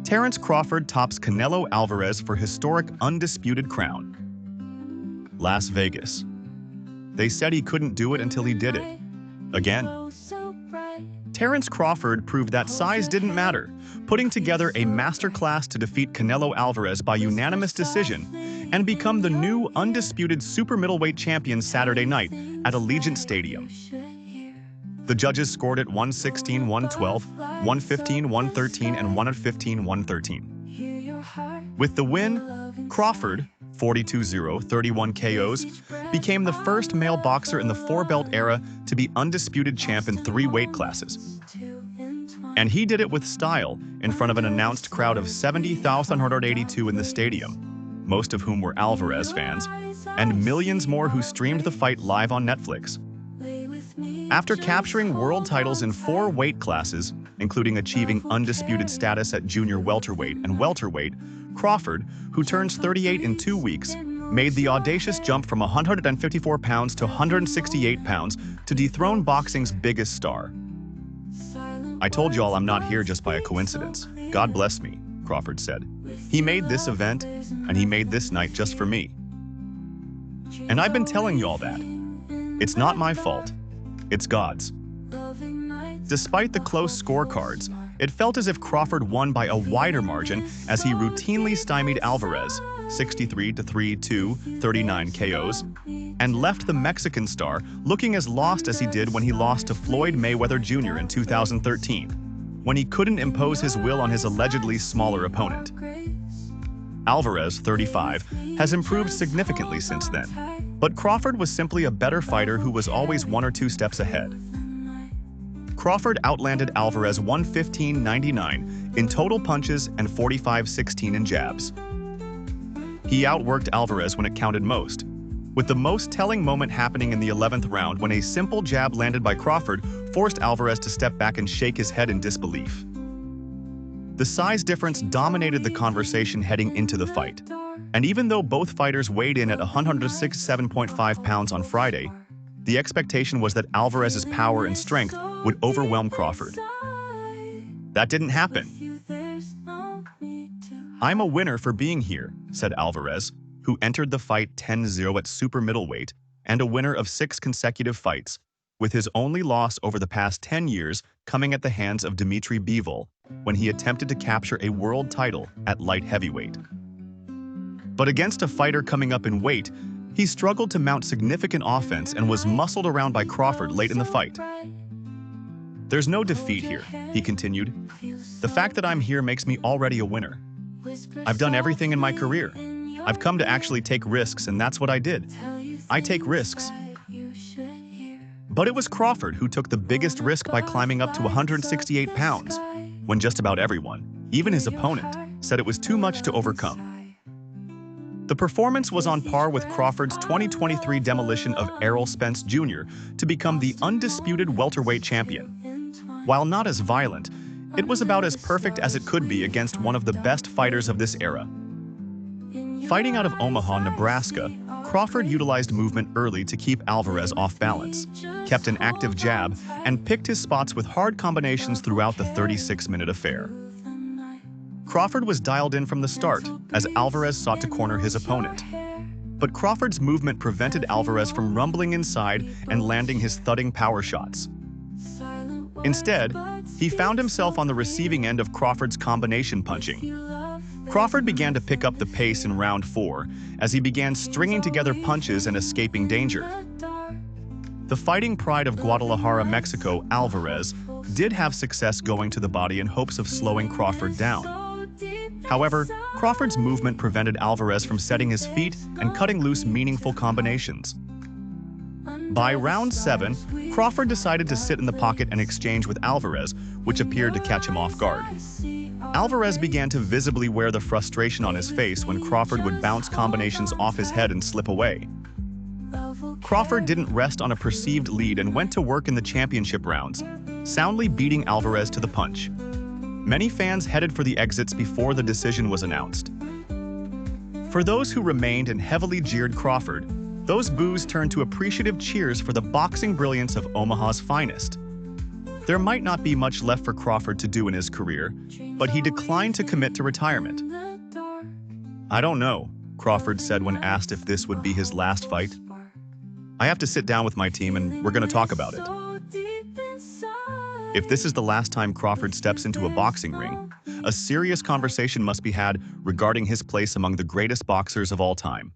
Terence Crawford tops Canelo Alvarez for historic undisputed crown. Las Vegas. They said he couldn't do it until he did it. Again. Terence Crawford proved that size didn't matter, putting together a masterclass to defeat Canelo Alvarez by unanimous decision and become the new undisputed super middleweight champion Saturday night at Allegiant Stadium. The judges scored it 116, 112, 115, 113, and 115, 113. With the win, Crawford, 42-0, 31 KOs, became the first male boxer in the four-belt era to be undisputed champ in 3 weight classes. And he did it with style, in front of an announced crowd of 70,182 in the stadium, most of whom were Alvarez fans, and millions more who streamed the fight live on Netflix. After capturing world titles in 4 weight classes, including achieving undisputed status at junior welterweight and welterweight, Crawford, who turns 38 in 2 weeks, made the audacious jump from 154 pounds to 168 pounds to dethrone boxing's biggest star. "I told y'all I'm not here just by a coincidence. God bless me," Crawford said. "He made this event, and he made this night just for me. And I've been telling y'all that. It's not my fault. It's God's." Despite the close scorecards, it felt as if Crawford won by a wider margin as he routinely stymied Alvarez, 63-3-2, 39 KOs, and left the Mexican star looking as lost as he did when he lost to Floyd Mayweather Jr. in 2013, when he couldn't impose his will on his allegedly smaller opponent. Alvarez, 35, has improved significantly since then, but Crawford was simply a better fighter who was always 1 or 2 steps ahead. Crawford outlanded Alvarez 115-99 in total punches and 45-16 in jabs. He outworked Alvarez when it counted most, with the most telling moment happening in the 11th round when a simple jab landed by Crawford forced Alvarez to step back and shake his head in disbelief. The size difference dominated the conversation heading into the fight, and even though both fighters weighed in at 167.5 pounds on Friday, the expectation was that Alvarez's power and strength would overwhelm Crawford. That didn't happen. "I'm a winner for being here," said Alvarez, who entered the fight 10-0 at super middleweight and a winner of 6 consecutive fights, with his only loss over the past 10 years coming at the hands of Dimitri Bivol when he attempted to capture a world title at light heavyweight. But against a fighter coming up in weight, he struggled to mount significant offense and was muscled around by Crawford late in the fight. "There's no defeat here," he continued. "The fact that I'm here makes me already a winner. I've done everything in my career. I've come to actually take risks, and that's what I did. I take risks." But it was Crawford who took the biggest risk by climbing up to 168 pounds, when just about everyone, even his opponent, said it was too much to overcome. The performance was on par with Crawford's 2023 demolition of Errol Spence Jr. to become the undisputed welterweight champion. While not as violent, it was about as perfect as it could be against one of the best fighters of this era. Fighting out of Omaha, Nebraska, Crawford utilized movement early to keep Alvarez off balance, kept an active jab, and picked his spots with hard combinations throughout the 36-minute affair. Crawford was dialed in from the start as Alvarez sought to corner his opponent. But Crawford's movement prevented Alvarez from rumbling inside and landing his thudding power shots. Instead, he found himself on the receiving end of Crawford's combination punching. Crawford began to pick up the pace in round 4 as he began stringing together punches and escaping danger. The fighting pride of Guadalajara, Mexico, Alvarez, did have success going to the body in hopes of slowing Crawford down. However, Crawford's movement prevented Alvarez from setting his feet and cutting loose meaningful combinations. By round 7, Crawford decided to sit in the pocket and exchange with Alvarez, which appeared to catch him off guard. Alvarez began to visibly wear the frustration on his face when Crawford would bounce combinations off his head and slip away. Crawford didn't rest on a perceived lead and went to work in the championship rounds, soundly beating Alvarez to the punch. Many fans headed for the exits before the decision was announced. For those who remained and heavily jeered Crawford, those boos turned to appreciative cheers for the boxing brilliance of Omaha's finest. There might not be much left for Crawford to do in his career, but he declined to commit to retirement. "I don't know," Crawford said when asked if this would be his last fight. "I have to sit down with my team and we're going to talk about it." If this is the last time Crawford steps into a boxing ring, a serious conversation must be had regarding his place among the greatest boxers of all time.